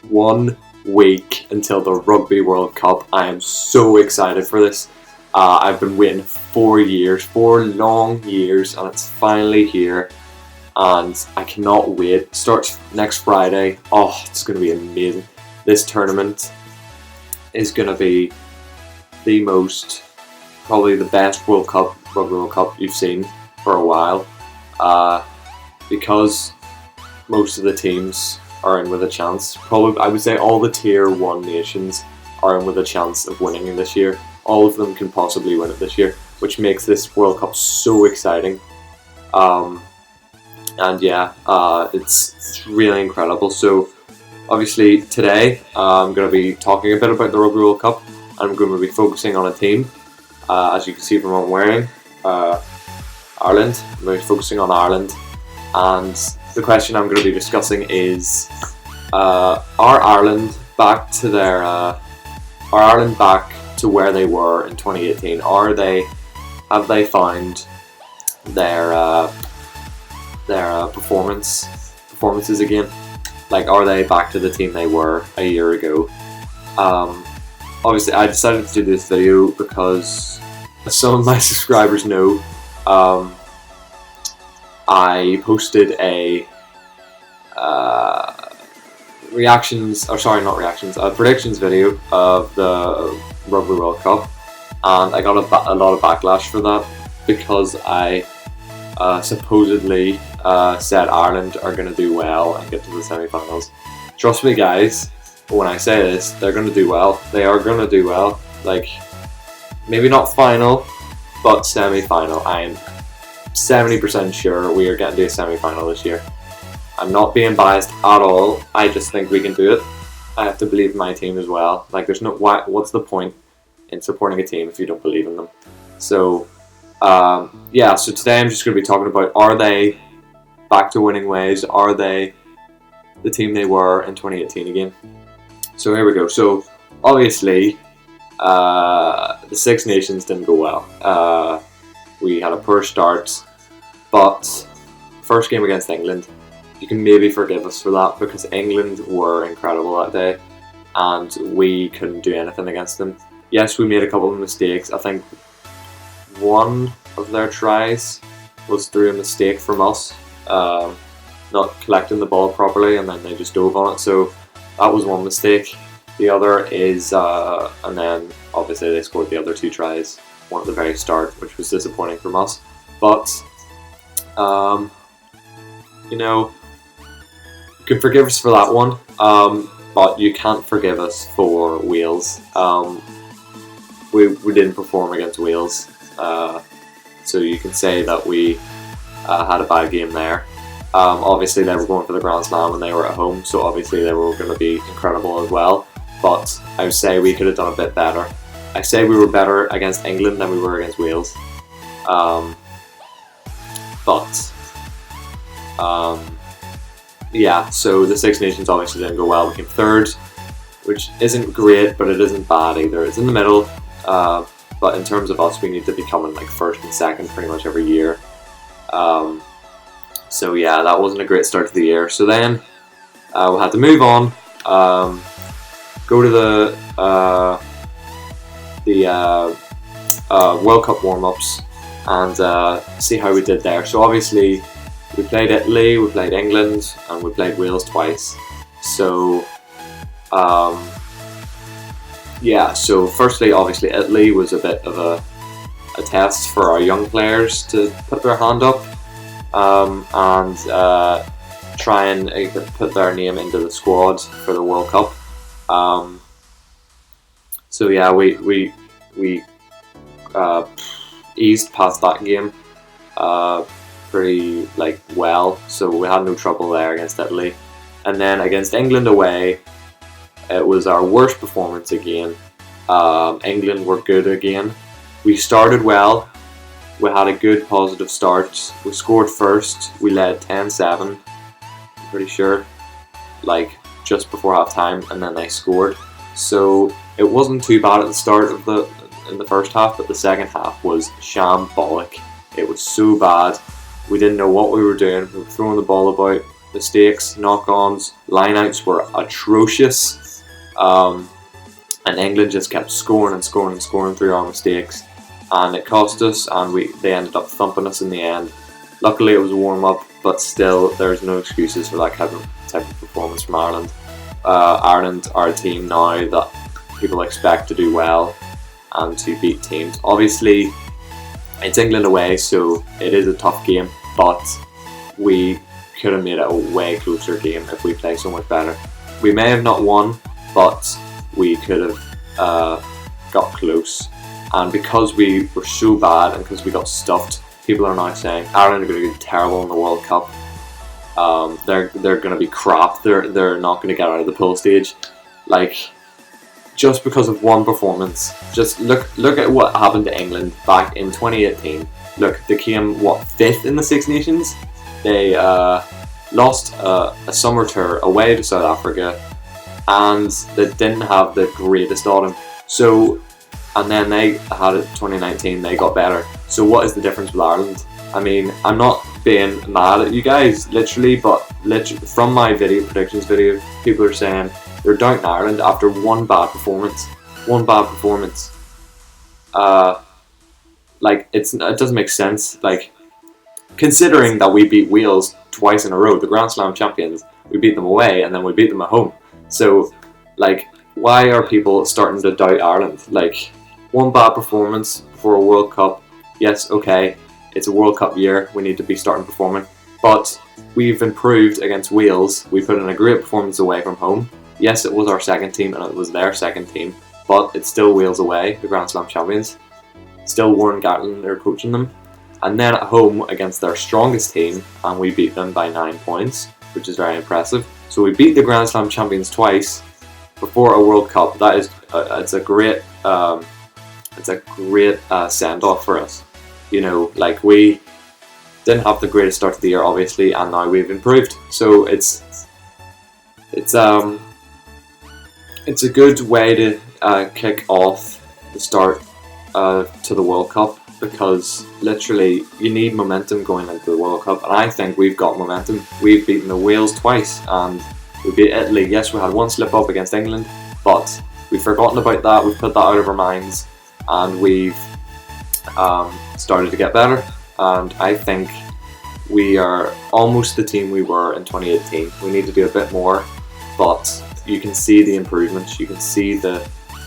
1 week until the Rugby World Cup. I am so excited for this. I've been waiting 4 long years, and it's finally here. And I cannot wait. It starts next Friday. Oh, it's going to be amazing. This tournament is going to be probably the best Rugby World Cup you've seen for a while. Because most of the teams are in with a chance. Probably, I would say all the Tier 1 nations are in with a chance of winning it this year. All of them can possibly win it this year, which makes this World Cup so exciting. It's really incredible. So, obviously, today I'm going to be talking a bit about the Rugby World Cup. I'm going to be focusing on a team, as you can see from what I'm wearing, Ireland. I'm going to be focusing on Ireland, and the question I'm going to be discussing is: Are Ireland back to where they were in 2018? Have they found their performances again? Like, are they back to the team they were a year ago? Obviously, I decided to do this video because, as some of my subscribers know, I posted a predictions video of the Rugby World Cup, and I got a lot of backlash for that because I supposedly said Ireland are going to do well and get to the semi-finals. Trust me, guys, when I say this, they're going to do well. They are going to do well. Like, maybe not final, but semi-final. I am 70% sure we are getting to a semi-final this year. I'm not being biased at all. I just think we can do it. I have to believe in my team as well. Like, what's the point in supporting a team if you don't believe in them? So, so today I'm just going to be talking about, are they back to winning ways? Are they the team they were in 2018 again? So here we go. So, obviously, the Six Nations didn't go well. We had a poor start, but first game against England, you can maybe forgive us for that because England were incredible that day and we couldn't do anything against them. Yes, we made a couple of mistakes. I think one of their tries was through a mistake from us, not collecting the ball properly, and then they just dove on it. So that was one mistake. The other is, and then obviously they scored the other 2 tries, one at the very start, which was disappointing from us. But, you can forgive us for that one, but you can't forgive us for Wales. We didn't perform against Wales, so you can say that we had a bad game there. Obviously they were going for the Grand Slam and they were at home, so obviously they were going to be incredible as well, but I would say we could have done a bit better. I say we were better against England than we were against Wales. So the Six Nations obviously didn't go well. We came third, which isn't great, but it isn't bad either. It's in the middle, but in terms of us, we need to be coming like first and second pretty much every year. That wasn't a great start to the year. So then we had to move on, go to the World Cup warm-ups and see how we did there. So obviously we played Italy, we played England, and we played Wales twice. So so firstly, obviously Italy was a bit of a test for our young players to put their hand up and try and put their name into the squad for the World Cup. We eased past that game pretty well, so we had no trouble there against Italy. And then against England away, it was our worst performance again. England were good again. We started well. We had a good positive start. We scored first. We led 10-7, I'm pretty sure, just before half time, and then they scored. So it wasn't too bad at the start of in the first half, but the second half was shambolic. It was so bad. We didn't know what we were doing. We were throwing the ball about. mistakes, knock-ons, line-outs were atrocious. And England just kept scoring and scoring and scoring through our mistakes, and it cost us, and they ended up thumping us in the end. Luckily it was a warm-up, but still there's no excuses for that type of performance from Ireland. Ireland are a team now that people expect to do well and to beat teams. Obviously it's England away, so it is a tough game, but we could have made it a way closer game if we play so much better. We may have not won, but we could have got close, and because we were so bad and because we got stuffed, people are now saying Ireland are going to be terrible in the World Cup. They're going to be crap. They're not going to get out of the pool stage. Like, just because of one performance. Just look at what happened to England back in 2018. Look, they came 5th in the Six Nations. They lost a summer tour away to South Africa, and they didn't have the greatest autumn. So, and then they had it 2019. They got better. So what is the difference with Ireland? I mean, I'm not being mad at you guys, literally, but from my predictions video, people are saying they're doubting Ireland after one bad performance. Like, it doesn't make sense. Like, considering that we beat Wales twice in a row, the Grand Slam champions, we beat them away and then we beat them at home. So, like, why are people starting to doubt Ireland? Like, one bad performance before a World Cup. Yes, okay, it's a World Cup year, we need to be starting performing. But we've improved against Wales. We put in a great performance away from home. Yes, it was our second team and it was their second team, but it's still Wales away, the Grand Slam champions. Still Warren Gatland, they're coaching them. And then at home against their strongest team, and we beat them by 9 points, which is very impressive. So we beat the Grand Slam champions twice before a World Cup. That is, it's a great send-off for us. You know, like, we didn't have the greatest start to the year, obviously, and now we've improved. So it's a good way to kick off the start to the World Cup, because literally you need momentum going into the World Cup, and I think we've got momentum. We've beaten the Wales twice, and we beat Italy. Yes, we had one slip up against England, but we've forgotten about that. We've put that out of our minds, and we've started to get better. And I think we are almost the team we were in 2018. We need to do a bit more, but you can see the improvements. You can see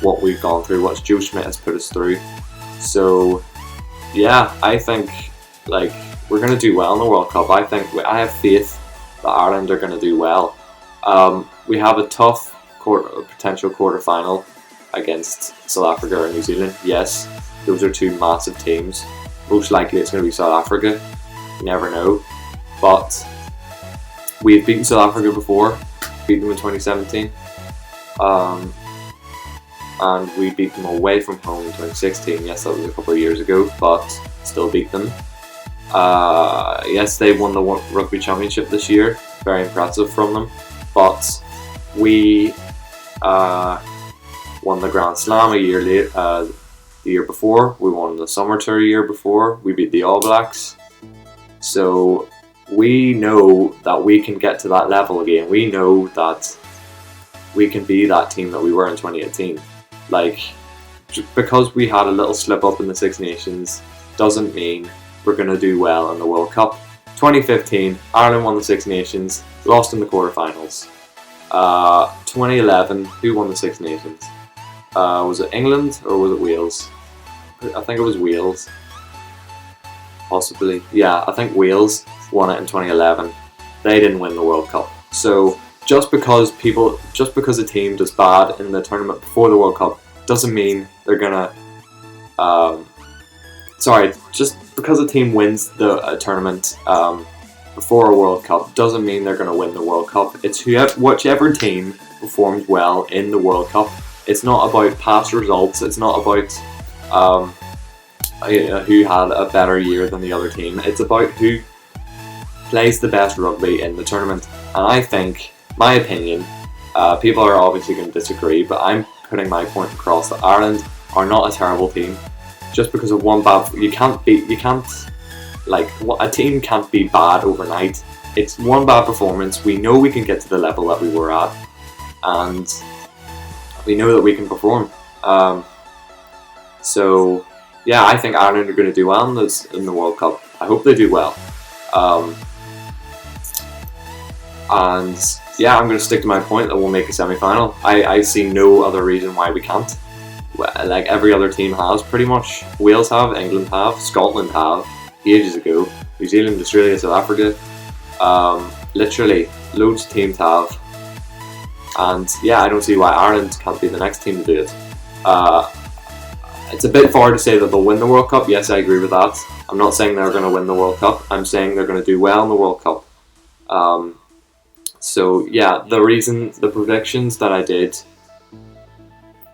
what we've gone through, what Joe Schmidt has put us through. So yeah, I think, like, we're going to do well in the World Cup. I have faith that Ireland are going to do well. We have a tough potential quarter-final against South Africa or New Zealand. Yes, those are two massive teams. Most likely it's going to be South Africa. You never know. But we've beaten South Africa before. Beat them in 2017. And we beat them away from home in 2016. Yes, that was a couple of years ago, but still beat them. Yes, they won the Rugby Championship this year. Very impressive from them. But we won the Grand Slam a year later, the year before. We won the Summer Tour a year before. We beat the All Blacks. So we know that we can get to that level again. We know that we can be that team that we were in 2018. Like, because we had a little slip up in the Six Nations doesn't mean we're going to do well in the World Cup. 2015, Ireland won the Six Nations, lost in the quarterfinals. 2011, who won the Six Nations? Was it England or was it Wales? I think it was Wales. Possibly. Yeah, I think Wales won it in 2011. They didn't win the World Cup. So just because a team does bad in the tournament before the World Cup doesn't mean they're gonna. Just because a team wins the tournament before a World Cup doesn't mean they're gonna win the World Cup. It's whichever team performs well in the World Cup. It's not about past results. It's not about who had a better year than the other team. It's about who plays the best rugby in the tournament. And I think, my opinion, people are obviously going to disagree, but I'm putting my point across that Ireland are not a terrible team. Just because of one bad, a team can't be bad overnight. it's one bad performance. We know we can get to the level that we were at, and we know that we can perform. So yeah, I think Ireland are going to do well in the World Cup. I hope they do well. And yeah, I'm going to stick to my point that we'll make a semi-final. I see no other reason why we can't. Like every other team has, pretty much. Wales have, England have, Scotland have, ages ago. New Zealand, Australia, South Africa. Literally, loads of teams have. And yeah, I don't see why Ireland can't be the next team to do it. It's a bit far to say that they'll win the World Cup. Yes, I agree with that. I'm not saying they're going to win the World Cup. I'm saying they're going to do well in the World Cup. So yeah, the predictions that I did,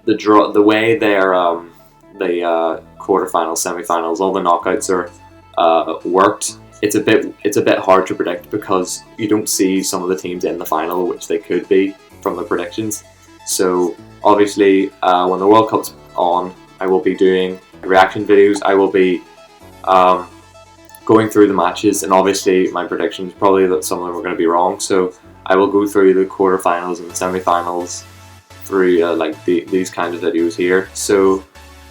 the way their the quarterfinals, semi-finals, all the knockouts are worked. It's a bit hard to predict because you don't see some of the teams in the final, which they could be from the predictions. So obviously, when the World Cup's on, I will be doing reaction videos. I will be going through the matches, and obviously my predictions, probably that some of them are going to be wrong. So I will go through the quarterfinals and the semi-finals through these kind of videos here. So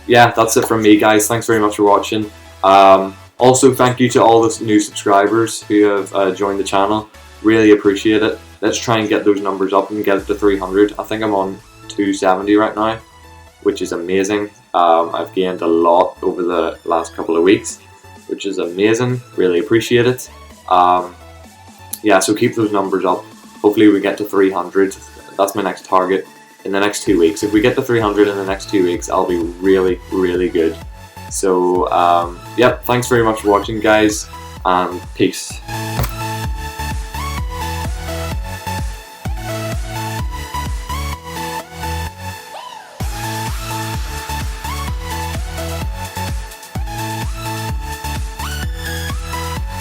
yeah, that's it from me, guys. Thanks very much for watching. Also, thank you to all the new subscribers who have joined the channel. Really appreciate it. Let's try and get those numbers up and get it to 300. I think I'm on 270 right now, which is amazing. I've gained a lot over the last couple of weeks, which is amazing. Really appreciate it. Yeah, so keep those numbers up. Hopefully we get to 300. That's my next target in the next 2 weeks. If we get to 300 in the next 2 weeks, I'll be really, really good. So, yep, thanks very much for watching, guys, and peace.